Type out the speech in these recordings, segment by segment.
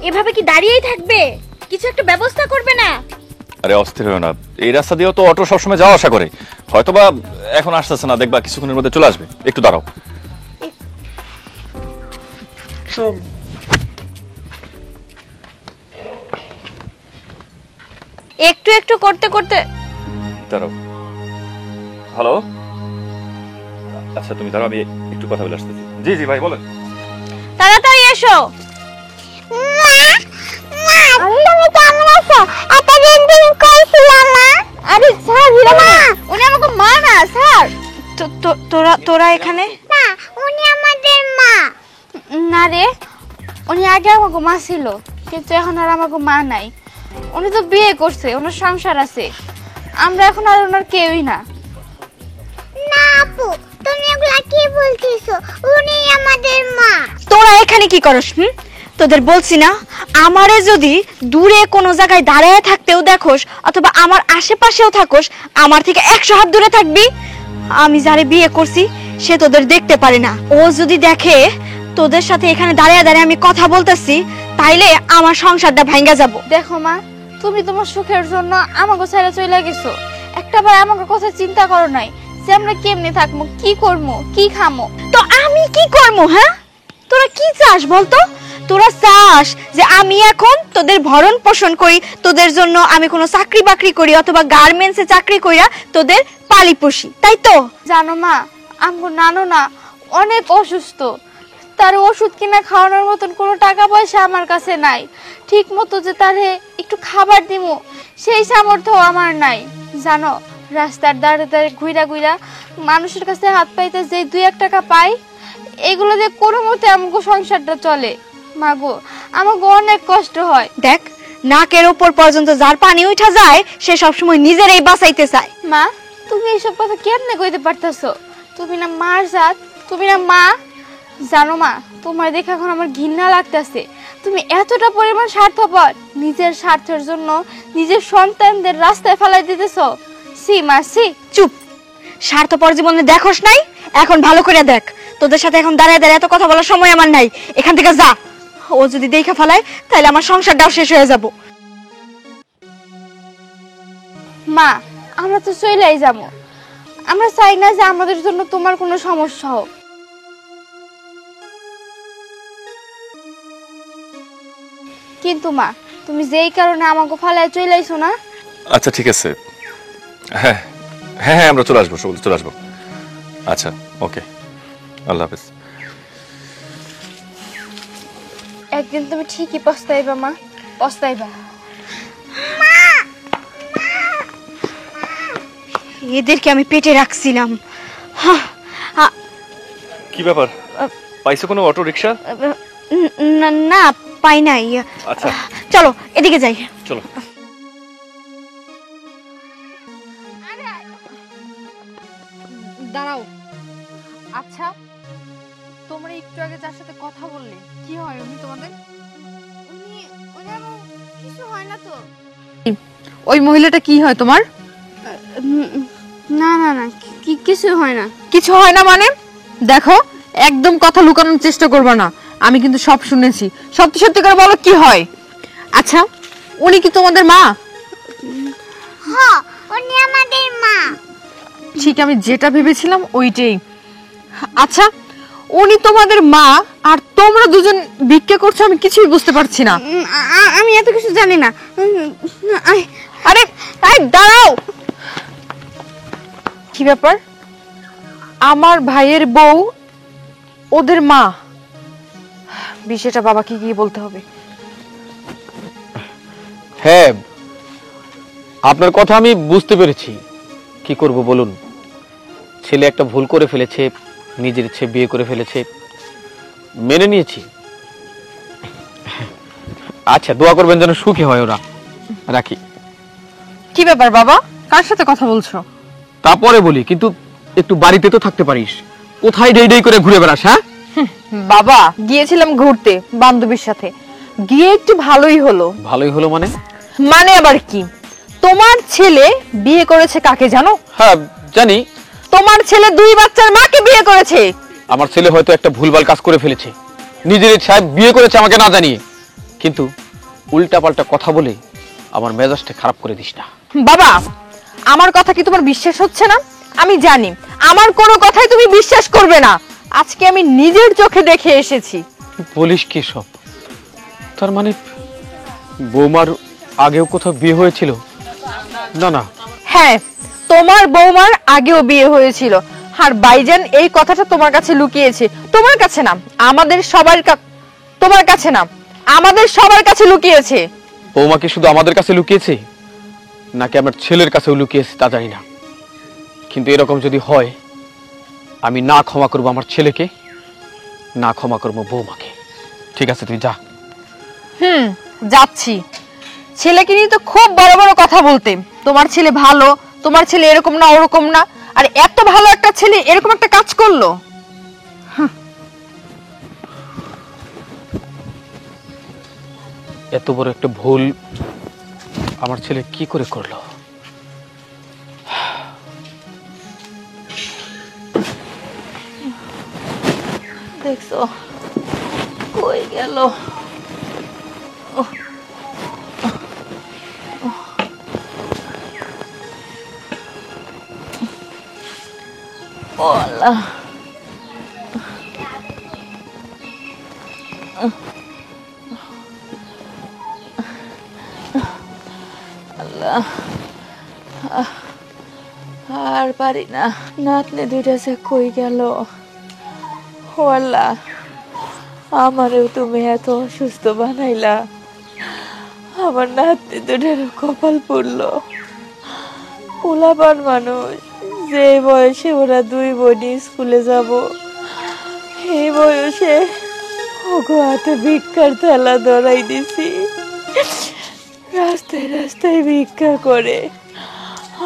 এভাবে কি দাঁড়িয়েই থাকবে? কিছু একটা ব্যবস্থা করবে না? আরে অস্থির হও না, এই রাস্তা দিয়েও তো অটো সবসময় যাওয়া আসা করে, হয়তোবা এখন আসতেছে না, দেখবা কিছুক্ষণের মধ্যে চলে আসবে, একটু দাঁড়াও। একটু একটু করতে করতে দাঁড়াও। হ্যালো, আচ্ছা তুমি দাঁড়াও, আমি একটু কথা বলে আসতেছি। জি জি ভাই বলেন। তাড়াতাড়ি এসো। তুমি কেমন আছো? এতদিন তুমি কই ছিলা মা? আরে স্যার হিরোমা, উনি আমাকে মা না স্যার। তোরা এখানে? না, উনি আমাদের মা। না রে, উনি আগে আমাকে মা ছিল, কিন্তু এখন আর আমাকে মা নাই। উনি তো বিয়ে করছে, ওনার সংসার আছে, আমরা এখন আর ওনার কেউই না। না আপু, তুমি এগুলা কি বলছিস? উনি আমাদের মা। তোরা এখানে কি করস? তোদের বলছি না, আমারে যদি দূরে কোনো জায়গায় দাঁড়ায় থাকতেও দেখোস অথবা আমার আশেপাশেও থাকোস, আমার থেকে 100 হাত দূরে থাকবি। আমি যারে বিয়ে করছি সে তোদের দেখতে পারে না। ও যদি দেখে তোদের সাথে এখানে দাঁড়িয়ে দাঁড়িয়ে আমি কথা বলতেছি, তাইলে আমার সংসারটা ভাঙা যাব। দেখো মা, তুমি তোমার সুখের জন্য আমাকে ছেড়ে চলে গেছো, একটাবার আমাকে কথা চিন্তা করো নাই যে আমরা কেমনে থাকবো, কি করবো, কি খামো। তো আমি কি করবো? হ্যাঁ, তোরা কি চাস বলতো? তোরা চাস যে আমি এখন তোদের ভরণ পোষণ করি, তোদের জন্য আমি কোনো চাকরি বাকরি করি অথবা গার্মেন্টসে চাকরি কইরা তোদের পালি পুষি, তাই তো? জানো মা, আমগো নানো না অনেক অসুস্থ, তার ওষুধ কিনা খাওয়ানোর মতন কোনো টাকা পয়সা আমার কাছে নাই। ঠিক মতো যে তারে একটু খাবার দিমু সেই সামর্থ্য আমার নাই। জানো, রাস্তার ধারে ধারে ঘুইরা ঘুইরা মানুষের কাছে হাত পাইতে যে 2-1 টাকা পাই, এগুলো দিয়ে কোনো মতে আমাকে সংসারটা চলে। মাগো, আমাকে অনেক কষ্ট হয়। দেখ, নাকের উপর পর্যন্ত যার পানি উঠা যায় সে সবসময় নিজেরই বাঁচাইতে চায়। মা, তুমি এইসব কথা কেমনে কইতে পারতাছো? তুমি না মার জাত, তুমি না মা। জানো মা, তোমার দেখে এখন আমার ঘৃণা লাগতেছে। তুমি এতটা পরিমাণ স্বার্থপর, নিজের স্বার্থের জন্য নিজের সন্তানদের রাস্তায় ফেলাই দিতেছো। সি মা সি। চুপ, স্বার্থপর জীবনে দেখোস নাই, এখন ভালো করে দেখ। তোদের সাথে এখন দাঁড়ায় দাঁড়ায় এত কথা বলার সময় আমার নাই, এখান থেকে যা। ও যদি দেখা ফেলায় তাহলে আমার সংসারটাও শেষ হয়ে যাব। মা, আমরা তো চলেই যাব, আমরা চাই না যে আমাদের জন্য তোমার কোনো সমস্যা হোক। কিন্তু মা, তুমি যেই কারণে আমাকে ফালায় চলে আইছো না। আচ্ছা ঠিক আছে, হ্যাঁ হ্যাঁ হ্যাঁ আমরা চলে আসবো, চলে আসবো। আচ্ছা ওকে, আল্লাহ হাফেজ। একদিন তুমি ঠিকই পস্তাইবা মা, পস্তাইবা। এদেরকে আমি পেটে রাখছিলাম। কি ব্যাপার, পাইছো কোনো অটো রিকশা? না, পাই নাই। আচ্ছা চলো এদিকে যাই। চলো। দাঁড়াও, আচ্ছা তোমরা একটু আগে যার সাথে কথা বললে কি হয় উনি তোমাদের? কিছু হয় না তো। ওই মহিলাটা কি হয় তোমার? না না না, কিছু হয় না। কিছু হয় না মানে? দেখো, একদম কথা লুকানোর চেষ্টা করবে না, আমি কিন্তু সব শুনেছি। সত্যি সত্যি করে বলো কি হয়। আচ্ছা, উনি কি তোমাদের মা? হ্যাঁ, উনি আমাদের মা। ঠিক আমি যেটা ভেবেছিলাম ওইটাই। আচ্ছা, উনি তোমাদের মা আর তোমরা দুজন ভিক্ষা করছো, আমি কিছুই বুঝতে পারছি না। আমি এত কিছু জানি না। আরে দাঁড়াও, কি ব্যাপার? আমার ভাইয়ের বউ ওদের মা, বিষয়টা বাবাকে গিয়ে বলতে হবে। হ্যাঁ, আপনার কথা আমি বুঝতে পেরেছি। কি করব বলুন, ছেলে একটা ভুল করে ফেলেছে, নিজের ইচ্ছে বিয়ে করে ফেলেছে, মেনে নিয়েছি। আচ্ছা, দোয়া করবেন যেন সুখী হয় ওরা। রাখি। কি ব্যাপার বাবা, কার সাথে কথা বলছো? তারপরে বলি, কিন্তু একটু বাড়িতে তো থাকতে পারিস, কোথায় ডেই ডেই করে ঘুরে বেড়াস? হ্যাঁ বাবা, গিয়েছিলাম ঘুরতে বান্ধবীর সাথে, গিয়ে একটু ভালোই হলো। ভালোই হলো মানে? মানে আবার কি? তোমার ছেলে বিয়ে করেছে কাকে জানো? হ্যাঁ জানি। তোমার ছেলে 2 বাচ্চার মাকে বিয়ে করেছে। আমার ছেলে হয়তো একটা ভুলভাল কাজ করে ফেলেছে, নিজের ইচ্ছায় বিয়ে করেছে আমাকে না জানিয়ে। কিন্তু উল্টাপাল্টা কথা বলে আমার মেজাজটা খারাপ করে দিস না। বাবা, আমার কথা কি তোমার বিশ্বাস হচ্ছে না? আমি জানি আমার কোনো কথাই তুমি বিশ্বাস করবে না। আজকে আমি নিজের চোখে দেখে এসেছি। বলিস কি সব? তার মানে বৌমার আগেও কোথাও বিয়ে হয়েছিল? না না, হ্যাঁ, তোমার বৌমার আগেও বিয়ে হয়েছিল। আর ভাইজান এই কথাটা তোমার কাছে লুকিয়েছে। তোমার কাছে না, আমাদের সবার তোমার কাছে না, আমাদের সবার কাছে লুকিয়েছে। বৌমা কি শুধু আমাদের কাছে লুকিয়েছে নাকি আমার ছেলের কাছেও লুকিয়েছে তা জানি না, কিন্তু এরকম যদি হয় আমি না ক্ষমা করবো আমার ছেলেকে, না ক্ষমা করবো বৌমাকে। ঠিক আছে, তুই যা। যাচ্ছি। ছেলেকে নিয়ে তো খুব বড় বড় কথা বলতে, তোমার ছেলে ভালো, তোমার ছেলে এরকম না ওরকম না, আর এত ভালো একটা ছেলে এরকম একটা কাজ করলো। এত বড় একটা ভুল আমার ছেলে কি করে করলো? দেখছো কই গেল? ও আল্লাহ, আল্লাহ, আর পারি না। নাতনি দুইটা সে কই গেল? ও আল্লাহ, আমারেও তুমি এত অসুস্থ বানাইলা, আমার নাতনি দুটার কপাল পড়লো। পোলাপান মানুষ, যে বয়সে ওরা দুই বোনই স্কুলে যাব, এই বয়সে ওগো হাতে ভিক্ষার থালা ধরাই দিছি, রাস্তায় রাস্তায় ভিক্ষা করে।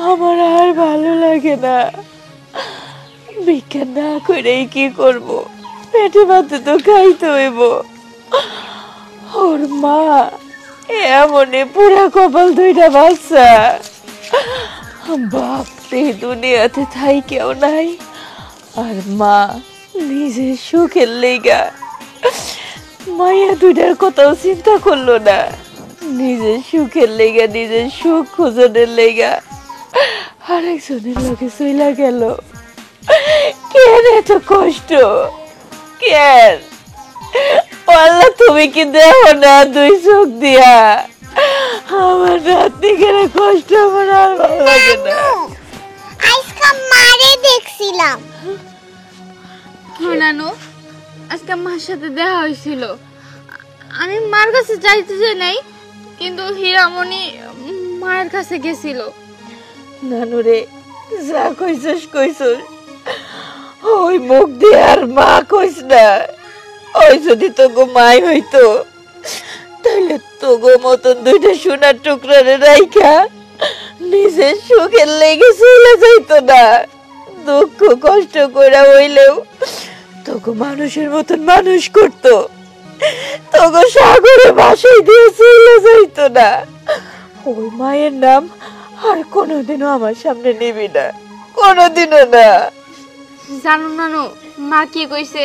আমার আর ভালো লাগে না, ভিক্ষা না করেই কি করব? পেটে ভাতে তো খাইতে হইব। ওর মা এমনে পুরা কপাল দুইটা বাচ্চা, বাপরে দুনিয়াতে থাই কেউ নাই, আর মা নিজের সুখের লেগা মাইয়া দুইটার কথাও চিন্তা করলো না, নিজের সুখের লেগা, নিজের সুখ খোঁজনের লেগা আরেকজনের লোকে চইলা গেল। কেন এত কষ্ট? কেন? আল্লাহ, তুমি কি দেখো না দুই চোখ দিয়া আমার নাতনিকে কষ্ট? আমার আর ভালো লাগে না। আজকে মারে দেখছিলাম। নানু, আজকে মার সাথে দেখা হয়েছিল। আমি মার কাছে যাইতে চাই নাই, কিন্তু হীরামণি মায়ের কাছে গেছিল। নানু রে, যা কইছস কইছস, ওই মুখ দিয়ে আর মা কইস না। ওই যদি তোগো মাই হইতো তাহলে তোগো মতন দুইটা সোনার টুকরারে রাইখা নিজের সুখের লেগে চলে যাইতো না। দুঃখ কষ্ট করে হইলেও তোগো মানুষের মতন মানুষ করতো, তোগো সাগরে ভাসাই দিয়ে চলে যাইতো না। ওই মায়ের নাম আর কোনোদিনও আমার সামনে নিবি না, কোনোদিনও না। জানো নানু, মা কি কইছে?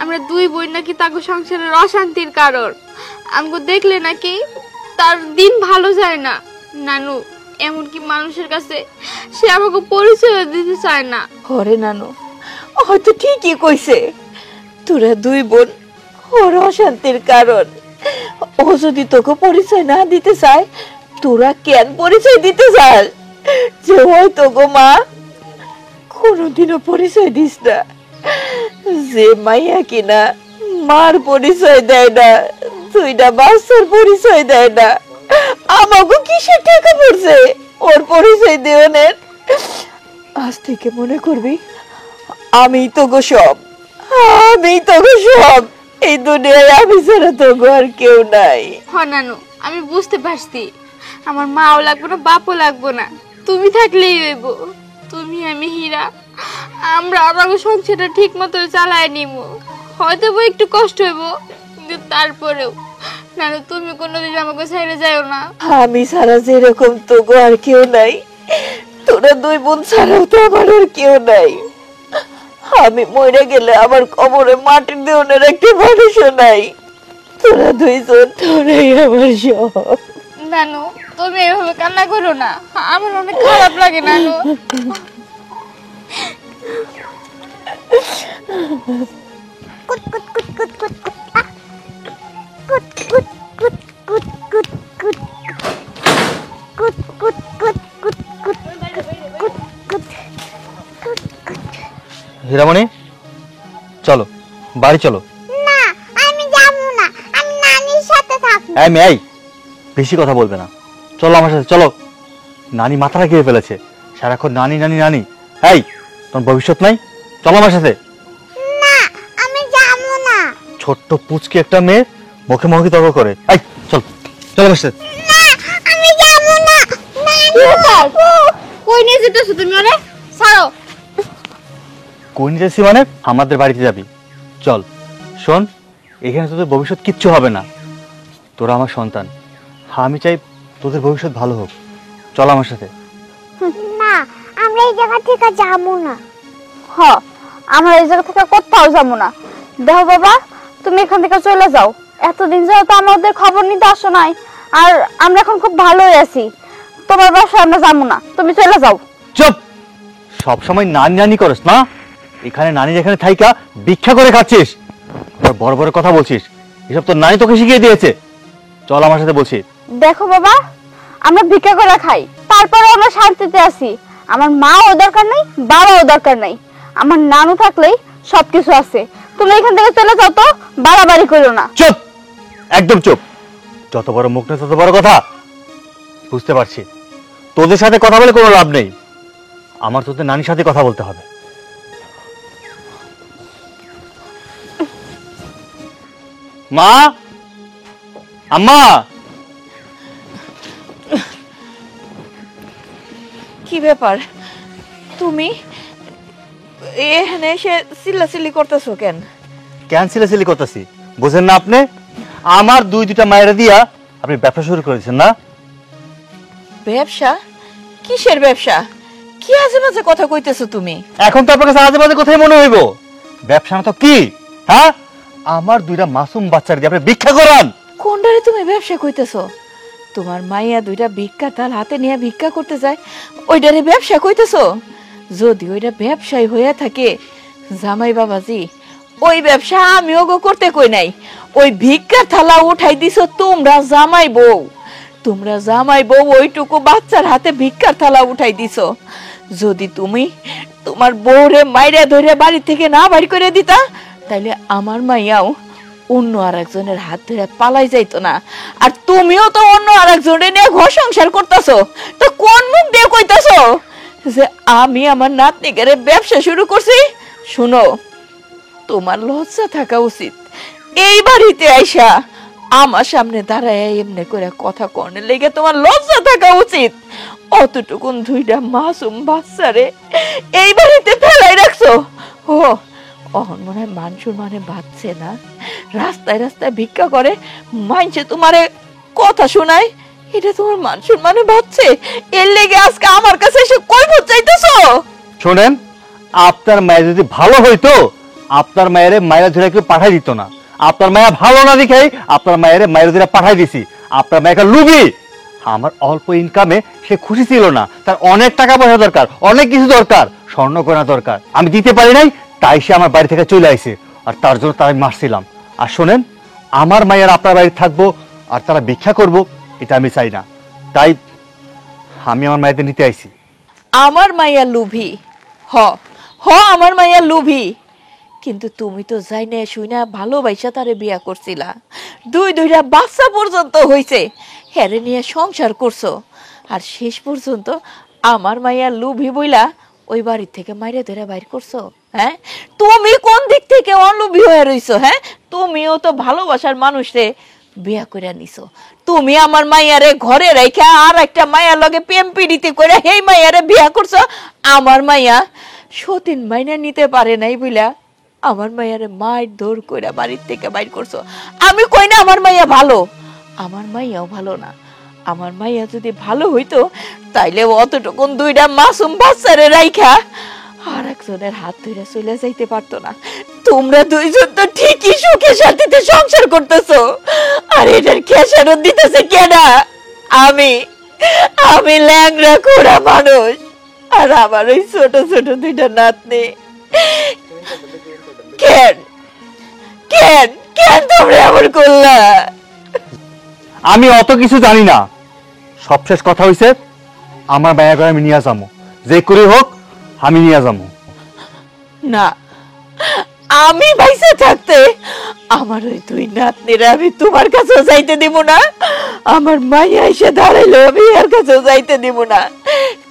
আমরা দুই বোন নাকি তাকে সংসারের অশান্তির কারণ। আমাকে দেখলে নাকি তার দিন ভালো যায় না। নানু, এমনকি মানুষের কাছে সে আমাকে পরিচয় দিতে চায় না। ওরে নানু, হয়তো ঠিকই কইছে, তোরা দুই বোন ওর অশান্তির কারণ। ও যদি তোকে পরিচয় না দিতে চায়, তোরা কেন পরিচয় দিতে চাস যে ওই তোগো মা? কোনোদিনও পরিচয় দিস না। যে মাইয়া কিনা মার পরিচয় দেয় না, দুইটা বাচ্চার পরিচয় দেয় না, আমাকে কিসের টাকা পড়ছে ওর পরিচয় দেওয়ানের? আজ থেকে মনে করবি আমি তোগো সব, আমি তোগো সব। এই দুনিয়ায় আমি ছাড়া তোগো আর কেউ নাই। হ নানু, আমি বুঝতে পারছি, আমার মাও লাগবো না, বাপও লাগবো না, তুমি থাকলেই হইব। তুমি, আমি, হীরা, আমরা আমাকে সংসারটা ঠিক মতো চালায় নিব। হয়তো একটু কষ্ট হইব, কিন্তু তারপরেও নানু তুমি কোনোদিন আমাকে ছেড়ে যাও না। আমি ছাড়া যেরকম তোগো আর কেউ নাই, তোরা দুই বোন ছাড়াও তো আমার আর কেউ নাই। আমি মরে গেলে আমার কবরে মাটির দেওয়ার একটা মানুষও নাই। তোরা দুইজন তোরাই আমার সব। নানু তুমি এভাবে কান্না করো না, আমার অনেক খারাপ লাগে নানু। কুট কুট কুট কুট কুট কুট আহ! কুট কুট কুট কুট কুট কুট কুট কুট কুট কুট কুট কুট কুট কুট। হীরামণি চলো বাড়ি চলো। না আমি যাবো না, আমি নানির সাথে থাকবো। এই মেয়ে, এই বেশি কথা বলবে না, চলো আমার সাথে চলো। নানি মাথাটা খেয়ে ফেলেছে, সারাক্ষণ নানি নানি নানি। এই তোমার ভবিষ্যৎ নাই, চলো আমার সাথে। না আমি যাবো না। ছোট্ট পুচকি একটা মেয়ে মুখে মুখে তর্ক করে। এই চল চলো আমার সাথে। না আমি যাবো না। কই নিয়ে যেতেছো তুমি ওরে? ছাড়ো। কই নিয়ে যাচ্ছি মানে? আমাদের বাড়িতে যাবি, চল। শোন, এখানে তোদের ভবিষ্যৎ কিচ্ছু হবে না, তোরা আমার সন্তান। হ্যাঁ আমি চাই তোদের ভবিষ্যৎ ভালো হোক, চল আমার সাথে। না আমরা এই জায়গা থেকে যাবো না। হ, আমরা এই জায়গা থেকে কোথাও যাবো না। দেখো বাবা, তুমি এখান থেকে চলে যাও। এতদিন যাও তো আমাদের খবর নিতে আসো নাই, আর আমরা এখন খুব ভালোই আছি। তোমার বাসায় আমরা যাবো না, তুমি চলে যাও। চুপ, সব সময় নানি নানি করিস না। এখানে নানি যেখানে থাইকা ভিক্ষা করে খাচ্ছিস, আর বড় বড় কথা বলছিস। এসব তোর নানি তোকে শিখিয়ে দিয়েছে, চল আমার সাথে বলছি। দেখো বাবা, আমরা ভিক্ষা করে খাই, তারপরে আমরা শান্তিতে আছি। আমার মাও দরকার নাই, বাবাও দরকার নাই, আমার নানু থাকলেই সবকিছু আছে। তুমি এখান থেকে চলে যাও তো, বাড়াবাড়ি করো না। চুপ, একদম চুপ। যত বড় মুখ নেই তত বড় কথা। বুঝতে পারছি তোদের সাথে কথা বলে কোনো লাভ নেই, আমার তোদের নানির সাথে কথা বলতে হবে। মা, আম্মা। কি ব্যাপার, তুমি এখানে এসে চিল্লাচিল্লি করতেছো কেন? ক্যান্সেল করতেছি, বুঝেন না আপনি? আমার দুইটা মায়েরা দিয়া আপনি ব্যবসা শুরু করেছেন না? ব্যবসা? কিসের ব্যবসা? কি আজে বাজে কথা কইতেছো তুমি? এখন তো আপনার কাছে আজে বাজে কথাই মনে হইব। ব্যবসা না তো কি? হ্যাঁ, আমার দুইটা মাসুম বাচ্চার দিয়ে আপনি ভিক্ষা করান। কোনটারে তুমি ব্যবসা কইতেছো? তোমার মাইয়া দুইটা ভিক্ষার থাল হাতে নিয়ে ভিক্ষা করতে যায়, ওইটারে ব্যবসা কইতেছো? যদি ওইটা ব্যবসায় হয়ে থাকে জামাই বাবাজি, ওই ব্যবসা আমিও গো করতে কই নাই। ওই ভিক্ষার থালা উঠাই দিছো তোমরা জামাই বউ, তোমরা জামাই বউ ওইটুকু বাচ্চার হাতে ভিক্ষার থালা উঠাই দিছো। যদি তুমি তোমার বউরে মাইরা ধরে বাড়ি থেকে না বাড়ি করে দিতা, তাইলে আমার মাইয়াও অন্য আরেকজনের হাত ধরে পালাই যাইতো না। আর তুমিও তো অন্য আরেকজনের নিয়ে ঘর সংসার করতেছো। তো কোন মুখ দিয়ে কইতাছো যে আমি আমার নাতনিকে ব্যবসা শুরু করছি? শুনো, তোমার লজ্জা থাকা উচিত। এই বাড়িতে আইসা আমার সামনে দাঁড়ায় এমনি করে কথা কর্ণে লেগে তোমার লজ্জা থাকা উচিত। অতটুকুন দুইটা মাসুম বাচ্চারে এই বাড়িতে ফেলাই রাখছো। ও অহন মনে হয় মানুষের মানে বাঁচছে না, রাস্তায় রাস্তায় ভিক্ষা করে মানছে তোমারে কথা শোনায়, এটা তোমার মানুষের মানে বাঁচছে। এর লেগে আজকে আমার কাছে এসে কৈফিয়ত চাইতেছো? শোনেন, আপনার মায়ের যদি ভালো হইতো আপনার মায়ের মায়েরা ধরে কেউ পাঠাই দিত না। আপনার মায়া ভালো না দেখেই আপনার মায়ের মায়ের ধরে পাঠাই দিছি। আপনার মায়ের লুবি। আমার অল্প ইনকামে সে খুশি ছিল না, তার অনেক টাকা পয়সা দরকার, অনেক কিছু দরকার, স্বর্ণ গয়না দরকার, আমি দিতে পারি নাই, তাই সে আমার বাড়ি থেকে চলে আইছে। আর তার জন্য তার আমি মারছিলাম। আর শোনেন, আমার মায়ের আপনার বাড়ি থাকবো আর তারা ভিক্ষা করব, এটা আমি চাই না। তাই আমি আমার মায়েদের নিতে আইছি। আমার মাইয়া লুভি? হ হ, আমার মাইয়া লুভি। কিন্তু তুমি তো যাই না শুই না ভালোবাসা তারে বিয়া করছিলা, দুইটা বাচ্চা পর্যন্ত হইছে, হেরে নিয়ে সংসার করছো। আর শেষ পর্যন্ত আমার মাইয়া লুভি বইলা ওই বাড়ি থেকে মাইরে ধরে বাইর করছো। হ্যাঁ, তুমি কোন দিক থেকে অলোভী হয়ে রইছো? হ্যাঁ, তুমিও তো ভালোবাসার মানুষে বিয়া করে নিছো। তুমি আমার মাইয়ারে ঘরে রেখে আর একটা মাইয়ার লগে প্রেম পিড়িতে করে সেই মাইয়ারে বিয়া করছো। আমার মাইয়া সতীন মাইনা নিতে পারে নাই বইলা আমার মাইয়ারে মার দৌড় করে বাড়ির থেকে বাইর করছো। আমি কই না আমার মাইয়া ভালো, আমার মাইয়াও ভালো না। আমার মাইয়া যদি ভালো হইতো তাইলে অতটুকুন দুইটা মাসুম বাচ্চারে রাইখা আর একজনের হাত ধরে চলে যাইতে পারতো না। তোমরা দুইজন তো ঠিকই সুখে শান্তিতে সংসার করতেছো, আর এটার খেসারত দিতেছে কেনা? আমি আমি ল্যাংড়া খোড়া মানুষ, আর আমার ওই ছোট ছোট দুইটা নাতনি। কেন কেন কেন তোমরা এমন করলা? আমি অত কিছু জানি না, সবশেষ কথা হইছে আমার মায়া করে আমি নিয়ে যাবো, যে করে হোক আমি নিয়ে যাবো। না, আমি বাইসা থাকতে আমার ওই দুই নাতনিরা আমি তোমার কাছেও যাইতে দিব না, আমার মাইয়া এসে দাঁড়াইলো আমি এর কাছেও যাইতে দিব না।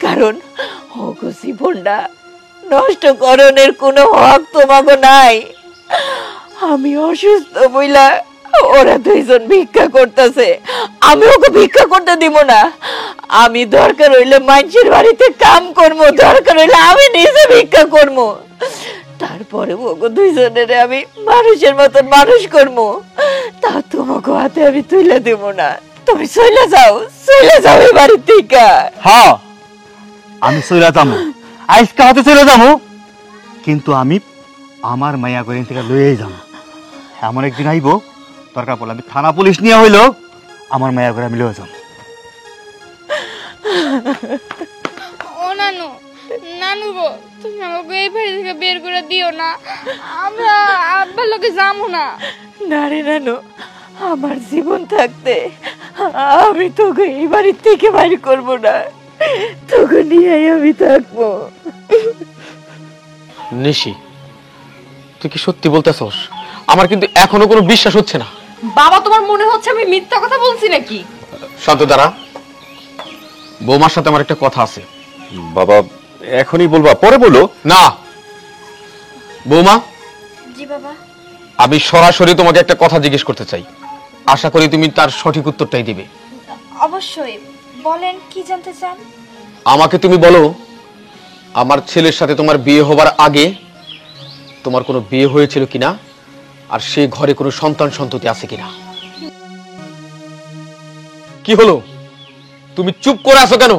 কারণ ওগো জীবনটা নষ্ট করণের কোনো হক তোমাকে নাই। আমি অসুস্থ বইলা ওরা দুইজন ভিক্ষা করতেছে, আমি ওকে ভিক্ষা করতে দিব না। আমি দরকার হইলে মানুষের বাড়িতে কাম করবো, দরকার হইলে আমি নিজে ভিক্ষা করবো, তারপরে ওগো দুইজনের আমি মানুষের মতন মানুষ করবো। তা তোমাকে হাতে আমি তুলে দেব না। তুমি চলে যাও এই বাড়ির থেকে। হ্যাঁ, আমি চলে যাবো, আজকে হাতে চলে যাবো, কিন্তু আমি আমার মায়া করে থেকে লইয়াই যাবো। এমন একদিন আইব, দরকার পড়লে আমি থানা পুলিশ নিয়ে হইলো আমার মায়া করে আমি লয়ে যাবো। ও নানু, নানু গো, তুমি আমাকে এই বাড়ি থেকে বের করে দিও না, আমরা আব্বার লোকে যাবো না। না রে নানু, আমার জীবন থাকতে আমি তোকে এই বাড়ির থেকে বাইর করবো না, তোকে নিয়ে আমি থাকবো। নিশি, তুই কি সত্যি বলতেছস? আমার কিন্তু এখনো কোনো বিশ্বাস হচ্ছে না। বাবা, তোমার মনে হচ্ছে আমি মিথ্যা কথা বলছি নাকি? শান্ত দাঁড়া, বৌমার সাথে আমার একটা কথা আছে। বাবা এখনই বলবা, পরে বলো না বৌমা, জি বাবা। আমি সরাসরি তোমাকে একটা কথা জিজ্ঞেস করতে চাই, আশা করি তুমি তার সঠিক উত্তরটাই দিবে। অবশ্যই, বলেন কি জানতে চান? আমাকে তুমি বলো, আমার ছেলের সাথে তোমার বিয়ে হবার আগে তোমার কোনো বিয়ে হয়েছিল কিনা, আর সে ঘরে কোনো সন্তান সন্ততি আছে কিনা। কি হলো, তুমি চুপ করে আছো কেন?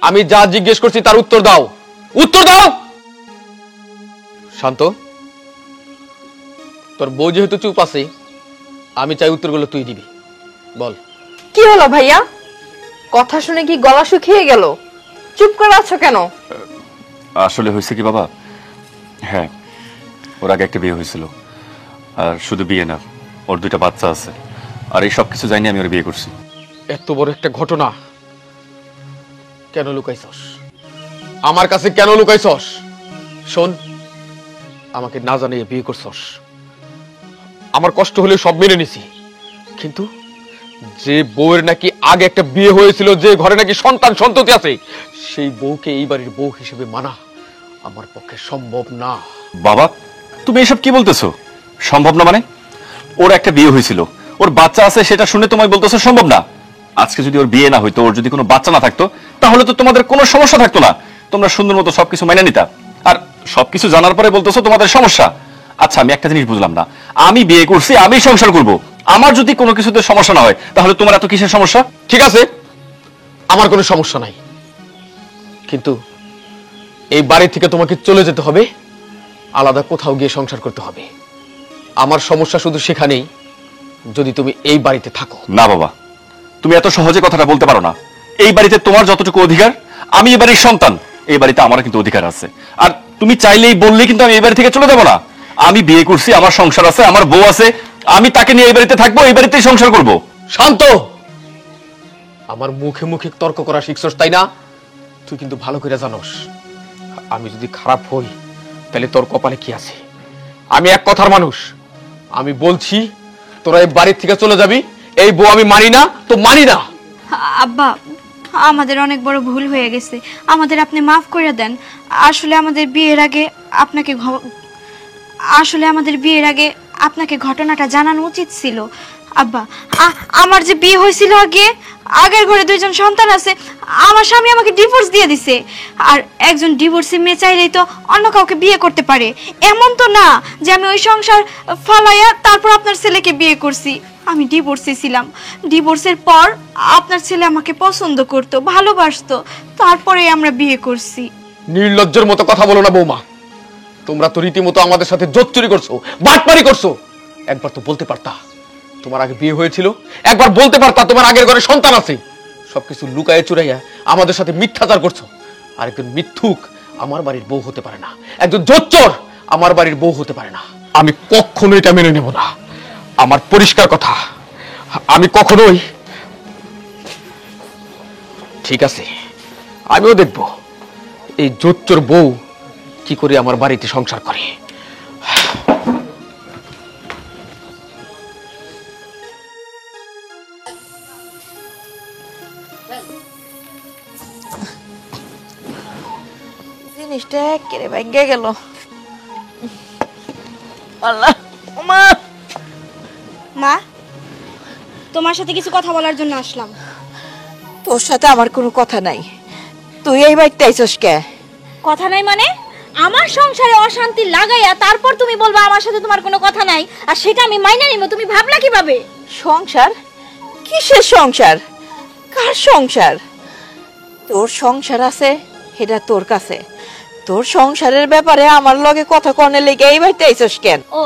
আমি যা জিজ্ঞেস করছি তার উত্তর দাও, উত্তর দাও। শান্ত, তোর বউ যেহেতু চুপ আছে, আমি চাই উত্তরগুলো তুই দিবি। বল। কি হলো ভাইয়া, কথা শুনে কি গলা শুকিয়ে গেল? চুপ করে আছো কেন? আসলে হয়েছে কি বাবা, হ্যাঁ ওর আগে একটা বিয়ে হয়েছিল, আর শুধু বিয়ে না, ওর দুইটা বাচ্চা আছে, আর এই সব কিছু জানি আমি ওর বিয়ে করছি। এত বড় একটা ঘটনা কেন লুকাইছস? আমার কাছে কেন লুকাইছস? শোন, আমাকে না জানিয়ে বিয়ে করছস, আমার কষ্ট হলে সব মেনে নিছি, কিন্তু যে বউয়ের নাকি আগে একটা বিয়ে হয়েছিল, যে ঘরে নাকি সন্তান সন্ততি আছে, সেই বউকে এই বাড়ির বউ হিসেবে মানা আমার পক্ষে সম্ভব না। বাবা তুমি এসব কি বলতেছো? সম্ভব না মানে? ওর একটা বিয়ে হয়েছিল, ওর বাচ্চা আছে, সেটা শুনে তোমায় বলতেছো সম্ভব না? আজকে যদি ওর বিয়ে না হইতো, ওর যদি কোনো বাচ্চা না থাকতো, তাহলে তো তোমাদের কোনো সমস্যা থাকতো না, তোমরা সুন্দর মতো সবকিছু মাইনা নিতা। আর সবকিছু জানার পরে বলতেছো তোমাদের সমস্যা। আচ্ছা আমি একটা জিনিস বুঝলাম না, আমি বিয়ে করছি, আমি সংসার করব, আমার যদি কোনো কিছুতে সমস্যা না হয়, তাহলে তোমার এত কিসের সমস্যা? ঠিক আছে, আমার কোনো সমস্যা নাই, কিন্তু এই বাড়ি থেকে তোমাকে চলে যেতে হবে, আলাদা কোথাও গিয়ে সংসার করতে হবে। আমার সমস্যা শুধু সেখানেই যদি তুমি এই বাড়িতে থাকো। না বাবা, তুমি এত সহজে কথাটা বলতে পারো না। এই বাড়িতে তোমার যতটুকু অধিকার, আমি এই বাড়ির সন্তান, এই বাড়িতে আমারও কিন্তু অধিকার আছে। আর তুমি চাইলেই বললে কিন্তু আমি এই বাড়ি থেকে চলে যাবো না। আমি বিয়ে করছি, আমার সংসার আছে, আমার বউ আছে, আমি তাকে নিয়ে এই বাড়িতে থাকবো, এই বাড়িতেই সংসার করব। শান্ত, আমার মুখে মুখে তর্ক করা শিখছস তাই না? তুই কিন্তু ভালো করে জানোস, আমি যদি খারাপ হই তাহলে তোর কপালে কি আছে? আমি এক কথার মানুষ, আমি বলছি তোরা এই বাড়ির থেকে চলে যাবি। এই বউ আমি মানি না, তো মানি না। আব্বা, আমাদের অনেক বড় ভুল হয়ে গেছে, আমাদের আপনি মাফ করে দেন। আসলে আমাদের বিয়ের আগে আপনাকে ঘটনাটা জানানো উচিত ছিল। আব্বা, আমার যে বিয়ে হয়েছিল আগের ঘরে দুইজন সন্তান আছে, আমার স্বামী আমাকে ডিভোর্স দিয়ে দিছে। আর একজন ডিভোর্সি মেয়ে চাইলেই তো অন্য কাউকে বিয়ে করতে পারে, এমন তো না যে আমি ওই সংসার ফালাইয়া তারপর আপনার ছেলেকে বিয়ে করছি। আমি ডিভোর্সে ছিলাম, ডিভোর্সের পর আপনার ছেলে আমাকে পছন্দ করতো, ভালোবাসতো, তারপরে আমরা বিয়ে করছি। নির্লজ্জের মতো কথা বলো না বৌমা, তোমরা তো রীতিমতো আমাদের সাথে জোচ্চুরি করছো, বাটপারি করছো। একবার তো বলতে পারতা তোমার আগে বিয়ে হয়েছিল, একবার বলতে পারতা তোমার আগের ঘরে সন্তান আছে। সবকিছু লুকায়ে চুরাইয়া আমাদের সাথে মিথ্যাচার করছো। আর একজন মিথ্যুক আমার বাড়ির বউ হতে পারে না, একজন জোচ্চোর আমার বাড়ির বউ হতে পারে না। আমি কখনো এটা মেনে নেব না। আমার পরিষ্কার কথা, আমি কখনোই। ঠিক আছে, আমিও দেখব এই জোচ্চোর বউ কি করে আমার বাড়িতে সংসার করে। জিনিসটা একেবারে ভাঙ্গে গেল। আল্লাহ, মা মা, তোমার সাথে কিছু কথা বলার জন্য আসলাম। তোর সাথে আমার কোনো কথা নাই, তুই এই বাড়িতে আইছস কে? কথা নাই মানে? আমার সংসারে অশান্তি লাগাইয়া তারপর তুমি বলবা আমার সাথে তোমার কোনো কথা নাই, আর সেটা আমি মাইনা নিব, তুমি ভাবলা কিভাবে? সংসার? কিসের সংসার? কার সংসার? তোর সংসার আছে, এটা তোর কাছে। তোর সংসারের ব্যাপারে আমার লগে কথা কনে লেগে এই বাড়িতে আইছস কেন? ও,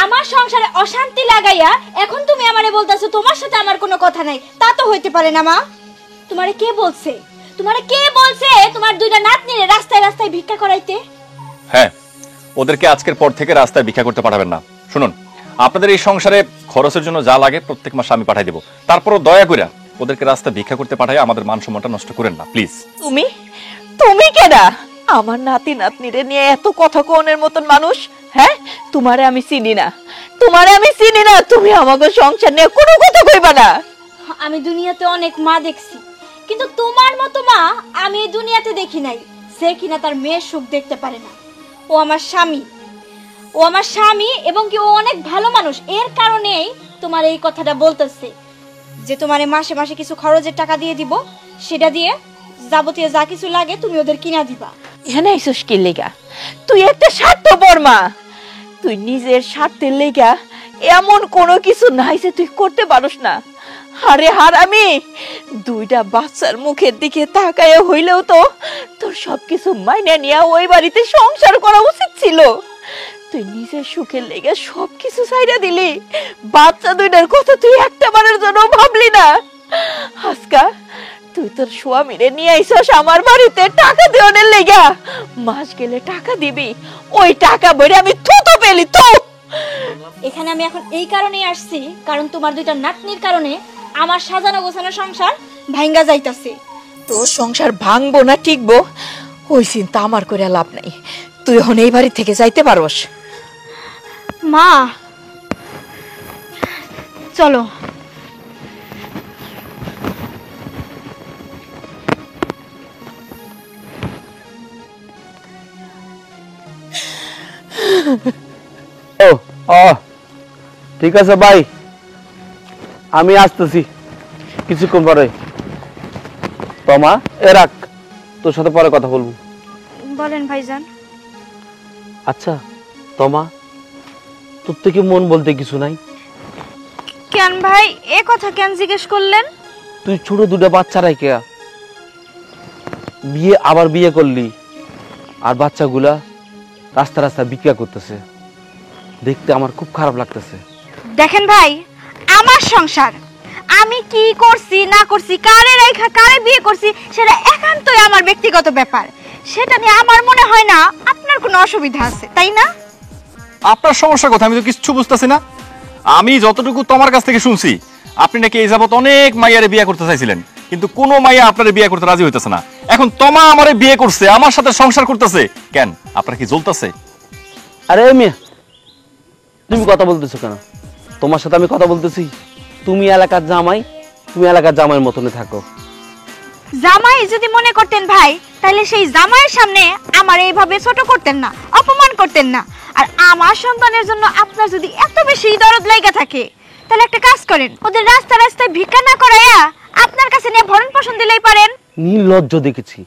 আমার সংসারে অশান্তি লাগাইয়া এখন তুমি আমারে বলতাছো তোমার সাথে আমার কোনো কথা নাই? তা তো হইতে পারে না মা। তোমারে কে বলছে? তোমারে কে বলছে তোমার দুইটা নাতনিরে রাস্তায় রাস্তায় ভিক্ষা করাইতে? হ্যাঁ, ওদেরকে আজকের পর থেকে রাস্তায় ভিক্ষা করতে পাঠাবেন না। শুনুন, আপনাদের এই সংসারে খরচের জন্য যা লাগে প্রত্যেক মাসে আমি পাঠাই দেব। তারপরও দয়া করে ওদেরকে রাস্তায় ভিক্ষা করতে পাঠাই আমাদের মান সম্মানটা নষ্ট করেন না প্লিজ। তুমি কেডা? আমার নাতি নাতনিরে নিয়ে এত কথা কোনের মতন মানুষ? হ্যাঁ, তোমারে আমি চিনি না, তোমারে আমি চিনি না। তুমি আমাকে সংসার নিয়ে কোনো কথা কইবা না। আমি দুনিয়াতে অনেক মা দেখছি, কিন্তু তোমার মতো মা আমি এই দুনিয়াতে দেখি নাই, সে কিনা তার মেয়ের সুখ দেখতে পারে না। ও আমার স্বামী, ও আমার স্বামী, এবং কি ও অনেক ভালো মানুষ। এর কারণেই তোমার এই কথাটা বলতেছে যে তোমারে মাসে মাসে কিছু খরচের টাকা দিয়ে দিব, সেটা দিয়ে যাবতীয় যা কিছু লাগে তুমি ওদের কিনা দিবা। এখানে আইসস কি লেগা? তুই একটা স্বার্থপর মা। তুই নিজের স্বার্থের লেগা এমন কোনো কিছু নাই যে তুই করতে পারস না। আরে হারামি, দুইটা বাচ্চার মুখের দিকে তাকায় হইলেও তো তোর সবকিছু মাইনে নিয়ে ওই বাড়িতে সংসার করা উচিত ছিল। তুই নিজের সুখের লেগে সবকিছু ছাইড়া দিলি, বাচ্চা দুইটার কথা তুই একটা বারের জন্য ভাবলি না। আজকা তুই তোর স্বামীরে নিয়ে আইসস আমার বাড়িতে টাকা দেওয়ার লেগা। মাস গেলে টাকা দিবি, ওই টাকা বইরে আমি থুতু পেলি তো। এখানে আমি এখন এই কারণেই আসছি, কারণ তোমার দুইটা নাতনির কারণে আমার সাজানো গোছানো সংসার ভাঙ্গা যাইতাছে। তোর সংসার ভাঙবো না টিকবো ওই চিন্তা আমার করে লাভ নাই। তুই এখন এই বাড়ি থেকে যাইতে পারোস। মা চলো। ঠিক আছে ভাই, আমি আসতেছি কিছুক্ষণ পরে। তোমা এ রাখ, তোর সাথে পরে কথা বলবো। বলেন ভাইজান। আচ্ছা তোমা, তোর থেকে মন বলতে কিছু নাই? কেন ভাই এ কথা কেন জিজ্ঞেস করলেন? তুই ছোট দুটা বাচ্চা রাইকে আবার বিয়ে করলি, আর বাচ্চাগুলা রাস্তা রাস্তা বিক্রিয়া করতেছে, দেখতে আমার খুব খারাপ লাগতেছে। দেখেন ভাই, আমার সংসার, আমি কি করছি না করছি, কারে রাইখা কারে বিয়ে করছি, সেটা একান্তই আমার ব্যক্তিগত ব্যাপার। সেটা নিয়ে আমার মনে হয় না আপনার কোনো অসুবিধা আছে, তাই না? আপনার সমস্যার কথা আমি তো কিছু বুঝতেছি না। আমি যতটুকু তোমার কাছ থেকে শুনছি, আপনি নাকি এই যাবত অনেক মাইয়ারে বিয়ে করতে চাইছিলেন, কিন্তু কোনো মাইয়া আপনার বিয়ে করতে রাজি হইতেছে না। এখন তোমা আমারে বিয়ে করছে, আমার সাথে সংসার করতেছে, কেন আপনার কি জ্বলতেছে? আরে মিয়া, তুমি কথা বলতেছো কেন? তোমার সাথে আমি কথা বলতেছি। তুমি এলাকার জামাই, তুমি এলাকার জামাইয়ের মতনে থাকো। জামাই যদি মনে করতেন ভাই, তাহলে সেই জামাইয়ের সামনে আমার এইভাবে ছোট করতেন না, অপমান করতেন না। আর আমার সন্তানের জন্য আপনার যদি এত বেশি দরদ লাগা থাকে, তাহলে একটা কাজ করেন, ওদের রাস্তা রাস্তায় ভিক্ষা না করাইয়া আপনার কাছে নিয়ে ভরণ পোষণ দিলেই পারেন। নির্লজ্জ দেখেছি,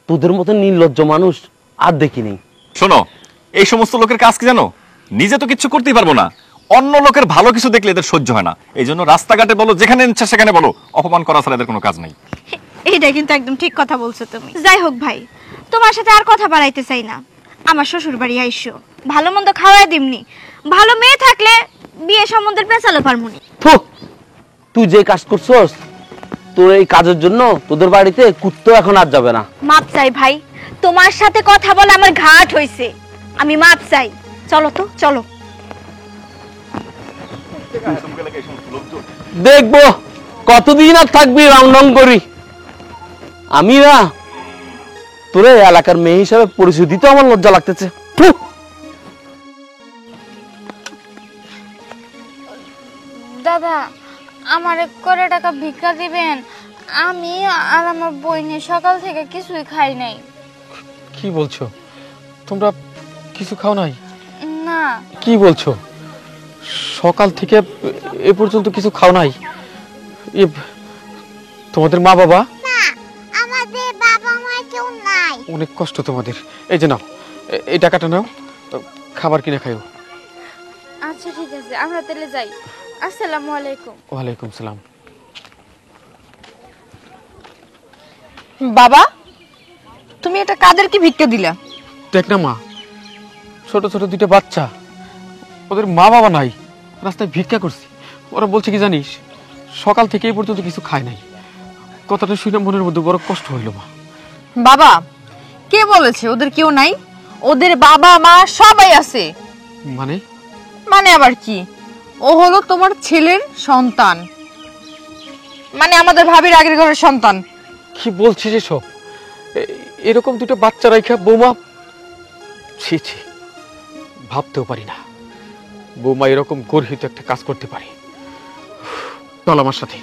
তোদের মতো নির্লজ্জ মানুষ আর দেখিনি। শোনো, এই সমস্ত লোকের কাজ কি জানো? নিজে তো কিছু করতেই পারবো না, অন্য লোকের ভালো কিছু দেখলে এদের সহ্য হয় না। এই জন্য রাস্তাঘাটে বলো, যেখানে ইচ্ছা সেখানে বলো, অপমান করা ছাড়া এদের কোনো কাজ নেই। এইটা কিন্তু একদম ঠিক কথা বলছো তুমি। যাই হোক ভাই, তোমার সাথে আর কথা বাড়াইতে চাই না। আমার শ্বশুর বাড়ি আইসো, ভালো মন্দ খাওয়াই দিমনি। ভালো মেয়ে থাকলে বিয়ে সম্বন্ধে পেঁচালো পারমুনি। থু, তুই যে কাজ করছস, তোর এই কাজের জন্য তোদের বাড়িতে কুত্তো এখন আর যাবে না। মাপ চাই ভাই, তোমার সাথে কথা বলে আমার ঘাট হইছে, আমি মাপ চাই। চলো তো চলো। দেখবো কতদিন আর থাকবি রাউন্ড করি। আমি না তোরে এলাকার মেয়ে হিসাবে পরিচয় দিতে আমার লজ্জা লাগতেছে। দাদা আমার করে টাকা ভিক্ষা দিবেন, আমি আর আমার বইনে সকাল থেকে কিছুই খাই নাই। কি বলছো? তোমরা কিছু খাও নাই? না। কি বলছো? সকাল থেকে এ পর্যন্ত কিছু খাও নাই? তোমাদের মা বাবা? না, আমাদের বাবা মা কেউ নাই। অনেক কষ্ট তোমাদের। এই যে নাও, এই টাকাটা নাও, খাবার কিনে খাইও। আচ্ছা ঠিক আছে, আমরা তাহলে যাই। আসসালামু আলাইকুম। ওয়ালাইকুম সালাম। বাবা, তুমি এটা কাদেরকে ভিক্ষা দিলা? দেখ না মা, ছোট ছোট দুটো বাচ্চা, ওদের মা বাবা নাই, রাস্তায় ভিক্ষা করছি। ওরা বলছে কি জানিস, সকাল থেকে এই পর্যন্ত কিছু খায় নাই। কথাটা শুনে মনের মধ্যে বড় কষ্ট হইল মা। বাবা, কে বলেছে ওদের কেউ নাই? ওদের বাবা মা সবাই আছে। মানে? মানে আবার কি? ও হলো তোমার ছেলের সন্তান, মানে আমাদের ভাবির আগের ঘরের সন্তান। কি বলছিস এসব? এরকম দুটো বাচ্চা রাইখা বৌমা, ছি ছি, ভাবতেও পারি না বৌমা এরকম গর্হিত একটা কাজ করতে পারে। চল আমার সাথে।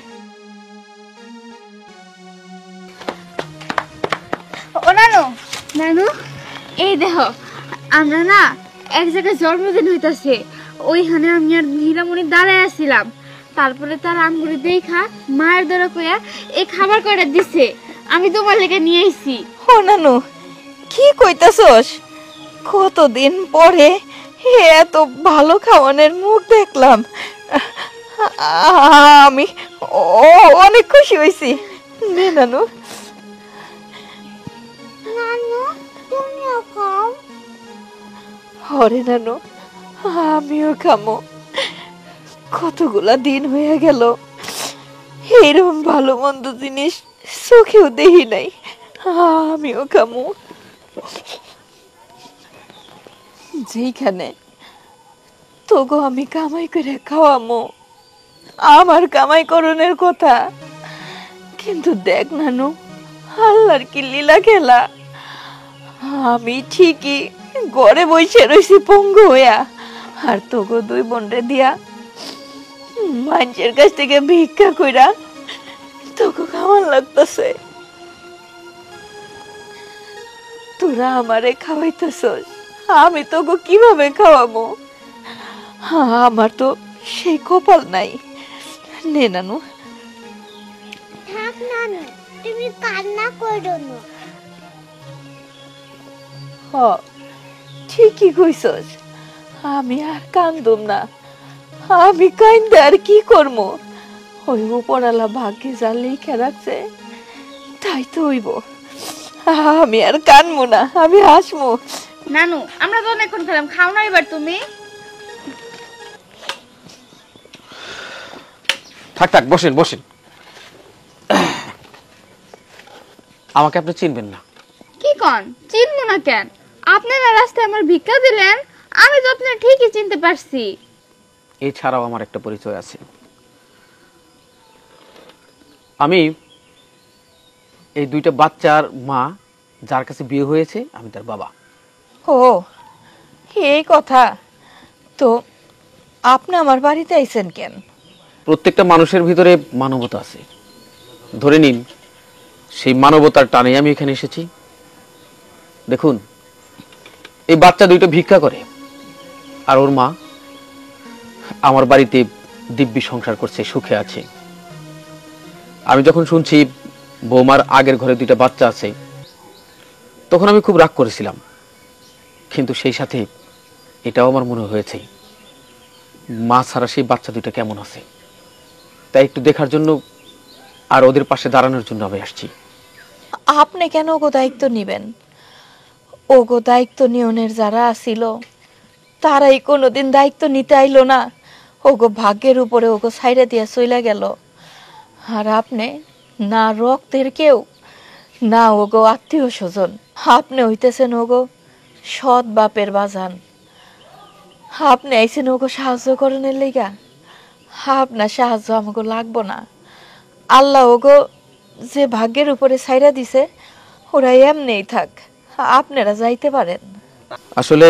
ও নানু, নানু এই দেখো, আমরা না এক জায়গায় জন্মদিন হইতাছে, ওইখানে আমি আর হীরামণি দাঁড়ায় আছিলাম। তারপরে তার আঙ্গুরি দেখা মায়ের দ্বারা কইয়া এই খাবার কয়টা দিছে, আমি তোমার লেগে নিয়ে আইছি। ও নানু, কি কইতাছস? কতদিন পরে এত ভালো খাওয়ানোর মুখ দেখলাম। আমি অনেক খুশি হয়েছি। নে নানু। নানু, তুমিও খাও। হরে নানু, আমিও খামো। কতগুলা দিন হয়ে গেল এইরকম ভালো মন্দ জিনিস চোখেও দেখি নাই। আমিও খামো। যেখানে তোগো আমি কামাই করে খাওয়ামো, আমার কামাই করণের কথা, কিন্তু দেখ নানু, আল্লাহর কি লীলা খেলা। আমি ঠিকই ঘরে বসে রয়েছি পঙ্গু হইয়া, আর তোগো দুই বোনরে দিয়া মানুষের কাছ থেকে ভিক্ষা কইরা তোকে কেমন লাগতেছে। তোরা আমারে খাওয়াইতেছস, আমি তোকে কিভাবে খাওয়াবো? আমার তো সেই কপাল নাই। নে নানু। থাক নানু, তুমি কান্না করো না। হ, ঠিকই কইছস, আমি আর কান্দুম না। আমি কান্দে আর কি করবো? ওই উপরালা ভাগ্যে যা লিখে রাখছে তাই তো হইব। আমি আর কানবো না, আমি হাসবো। নানু, আমরা তো অনেকক্ষণ খেলাম, খাও না এবার তুমি। থাক থাক, বসেন বসেন। আমাকে আপনি চিনবেন না। কি কন, চিনবো না কেন? আপনারা রাস্তায় আমার ভিক্ষা দিলেন, আমি তো আপনার ঠিকই চিনতে পারছি। এছাড়াও আমার একটা পরিচয় আছে। আমি এই দুইটা বাচ্চার মা, যার কাছে বিয়ে হয়েছে, আমি তার বাবা। ও, এই কথা। তো আপনি আমার বাড়িতে আইছেন কেন? প্রত্যেকটা মানুষের ভিতরে মানবতা আছে, ধরে নিন সেই মানবতার টানে আমি এখানে এসেছি। দেখুন, এই বাচ্চা দুইটা ভিক্ষা করে, আর ওর মা আমার বাড়িতে দিব্যি সংসার করছে, সুখে আছে। আমি যখন শুনছি বৌমার আগের ঘরে দুইটা বাচ্চা আছে, তখন আমি খুব রাগ করেছিলাম, কিন্তু সেই সাথে এটাও আমার মনে হয়েছে মা ছাড়া সেই বাচ্চা দুইটা কেমন আছে, তাই একটু দেখার জন্য আর ওদের পাশে দাঁড়ানোর জন্য আমি আসছি। আপনি কেন ওগো দায়িত্ব নিবেন? ওগো দায়িত্ব নিয়নের যারা আসিল তারাই কোনোদিন দায়িত্ব নিতে আইলো না। ওগো ভাগ্যের উপরে ওগো ছাইড়া দিয়া চইলা গেল। আর আপনি না রক্তের কেউ, না ওগো আত্মীয় স্বজন, আপনি হইতেছেন ওগো সৎ বাপের বাজান। আপনি আইছেন ওগো সাহায্য করণের লেগা। আপনার সাহায্য আমাকে লাগবো না। আল্লাহ ওগো যে ভাগ্যের উপরে ছাইড়া দিছে ওরা এমনিই থাক, আপনারা যাইতে পারেন। আসলে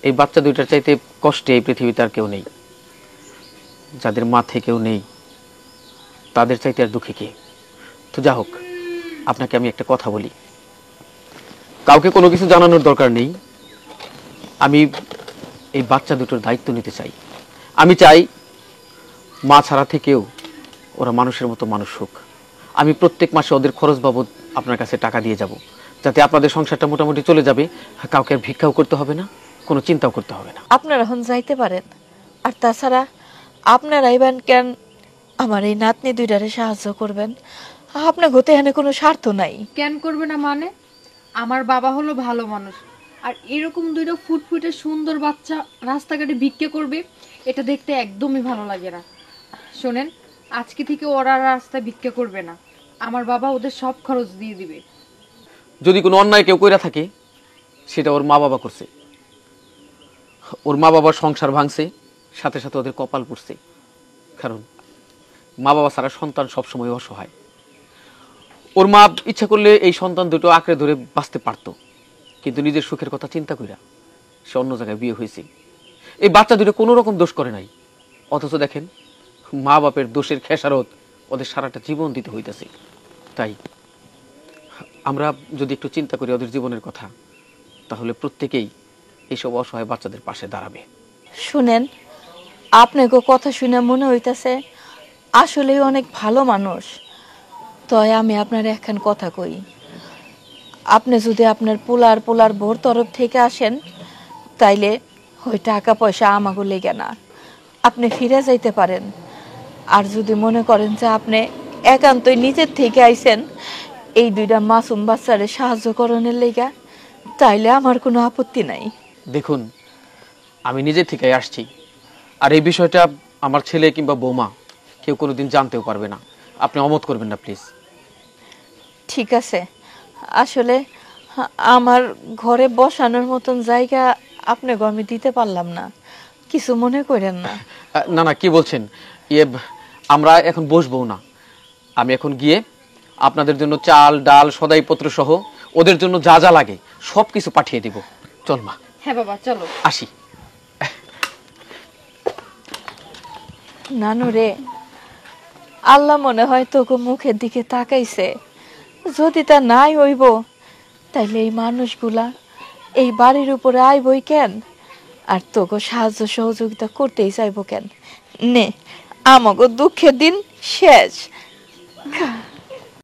এই বাচ্চা দুইটার চাইতে কষ্টে এই পৃথিবীতে আর কেউ নেই। যাদের মা থেকেও নেই তাদের চাইতে আর দুঃখী কে। তো যা হোক, আপনাকে আমি একটা কথা বলি, কাউকে কোনো কিছু জানানোর দরকার নেই। আমি এই বাচ্চা দুটোর দায়িত্ব নিতে চাই। আমি চাই মা ছাড়া থেকেও ওরা মানুষের মতো মানুষ হোক। আমি প্রত্যেক মাসে ওদের খরচ বাবদ আপনার কাছে টাকা দিয়ে যাব, যাতে আপনাদের সংসারটা মোটামুটি চলে যাবে। কাউকে আর ভিক্ষাও করতে হবে না, কোনো চিন্তাও করতে হবে না। আপনারা এখন যাইতে পারেন। আর তাছাড়া আপনারা ইবেন কেন আমার এই নাতনি দুইটারে সাহায্য করবেন? আপনার গতে এখানে কোনো স্বার্থ নাই। কেন করবে না মানে? আমার বাবা হলো ভালো মানুষ, আর এরকম দুইটা ফুটফুটে সুন্দর বাচ্চা রাস্তাঘাটে ভিক্ষে করবে এটা দেখতে একদমই ভালো লাগে না। শোনেন, আজকে থেকে ওরা রাস্তায় ভিক্ষা করবে না, আমার বাবা ওদের সব খরচ দিয়ে দিবে। যদি কোনো অন্যায় কেউ কইরা থাকে সেটা ওর মা বাবা করছে। ওর মা বাবার সংসার ভাঙছে, সাথে সাথে ওদের কপাল পুড়ছে। কারণ মা বাবা ছাড়া সন্তান সবসময় অসহায়। ওর মা ইচ্ছা করলে এই সন্তান দুটো আঁকড়ে ধরে বাঁচতে পারতো, কিন্তু নিজের সুখের কথা চিন্তা কইরা সে অন্য জায়গায় বিয়ে হয়েছে। এই বাচ্চা দুটো কোনো রকম দোষ করে নাই, অথচ দেখেন মা বাপের দোষের খেসারত ওদের সারাটা জীবন দিতে হইতেছে। তাই আমরা যদি একটু চিন্তা করি ওদের জীবনের কথা, তাহলে প্রত্যেকেই এইসব অসহায় বাচ্চাদের পাশে দাঁড়াবে। শুনেন, আপনাকে কথা শুনে মনে হইতাছে আসলেই অনেক ভালো মানুষ। তয় আমি আপনার একখান কথা কই, আপনি যদি আপনার পোলার বোর তরফ থেকে আসেন, তাইলে ওই টাকা পয়সা আমাকে লেগে না, আপনি ফিরে যাইতে পারেন। আর যদি মনে করেন যে আপনি একান্তই নিজের থেকে আইছেন এই দুইটা মাসুম বাচ্চারে সাহায্য করণের লেগা, তাইলে আমার কোনো আপত্তি নাই। দেখুন, আমি নিজে থেকে আসছি, আর এই বিষয়টা আমার ছেলে কিংবা বৌমা কেউ কোনোদিন জানতেও পারবে না। আপনি অমত করবেন না প্লিজ। ঠিক আছে, আসলে আমার ঘরে বসানোর মতন জায়গা আপনাকে আমি দিতে পারলাম না, কিছু মনে করেন না। না না, কি বলছেন? আমরা এখন বসবো না। আমি এখন গিয়ে আপনাদের জন্য চাল ডাল সদাইপত্র সহ ওদের জন্য যা যা লাগে সব কিছু পাঠিয়ে দিব। চল মা। হ্যাঁ বাবা, চলো। আসি। নানু রে, আল্লাহ মনে হয় তোকে মুখের দিকে তাকাইছে। যদি তা নাই হইব, তাইলে এই মানুষগুলা এই বাড়ির উপরে আইবই কেন? আর তোকে সাহায্য সহযোগিতা করতেই চাইবো কেন? নে, আমাকে দুঃখের দিন শেষ।